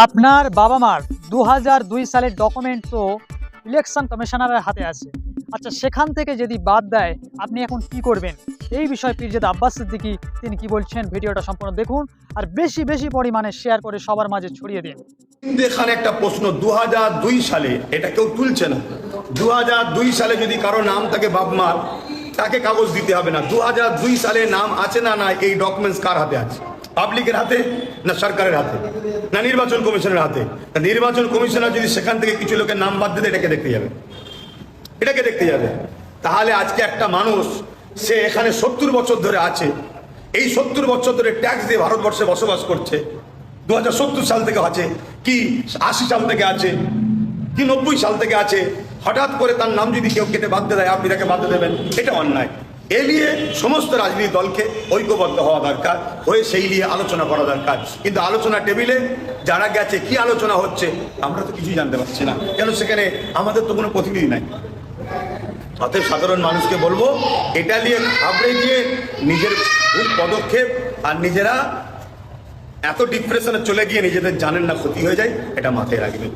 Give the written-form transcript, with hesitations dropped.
আপনার বাবা মার 2002 সালের ডকুমেন্ট তো ইলেকশন কমিশনারের হাতে আছে। আচ্ছা, সেখান থেকে যদি বাদ দেয় আপনি এখন কি করবেন? এই বিষয়ে পীরজাদা আব্বাস সিদ্দিকী তিনি কি বলছেন, ভিডিওটা সম্পূর্ণ দেখুন আর বেশি বেশি পরিমাণে শেয়ার করে সবার মাঝে ছড়িয়ে দিন। কিন্তু এখানে একটা প্রশ্ন, 2002 সালে এটা কেউ তুলছে না। 2002 সালে যদি কারো নাম থাকে বাপ-মার, তাকে কাগজ দিতে হবে না। 2002 সালে নাম আছে না না, এই ডকুমেন্টস কার হাতে আছে? পাবলিকের হাতে না সরকারের হাতে না নির্বাচন কমিশনের হাতে? নির্বাচন কমিশনার যদি সেখান থেকে কিছু লোকের নাম বাদ দিতে, এটাকে দেখতে যাবে। তাহলে আজকে একটা মানুষ, সে এখানে 70 বছর ধরে আছে, এই 70 বছর ধরে ট্যাক্স দিয়ে ভারতবর্ষে বসবাস করছে। 2070 সাল থেকে আছে কি 80 সাল থেকে আছে কি 90 সাল থেকে আছে, হঠাৎ করে তার নাম যদি কেউ কেটে বাদ দেয়, আপনি তাকে বাদ দেবেন, এটা অন্যায়। এ নিয়ে সমস্ত রাজনৈতিক দলকে ঐক্যবদ্ধ হওয়া দরকার, হয়ে সেই নিয়ে আলোচনা করা দরকার। কিন্তু আলোচনা টেবিলে যারা গেছে, কি আলোচনা হচ্ছে আমরা তো কিছুই জানতে পারছি না, কেন সেখানে আমাদের তো কোনো প্রতিনিধি নাই। অতএব সাধারণ মানুষকে বলবো, এটা নিয়ে ঘাবড়ে গিয়ে নিজের পদক্ষেপ আর নিজেরা এত ডিপ্রেশনে চলে গিয়ে নিজেদের জানেন না ক্ষতি হয়ে যায়, এটা মাথায় রাখবেন।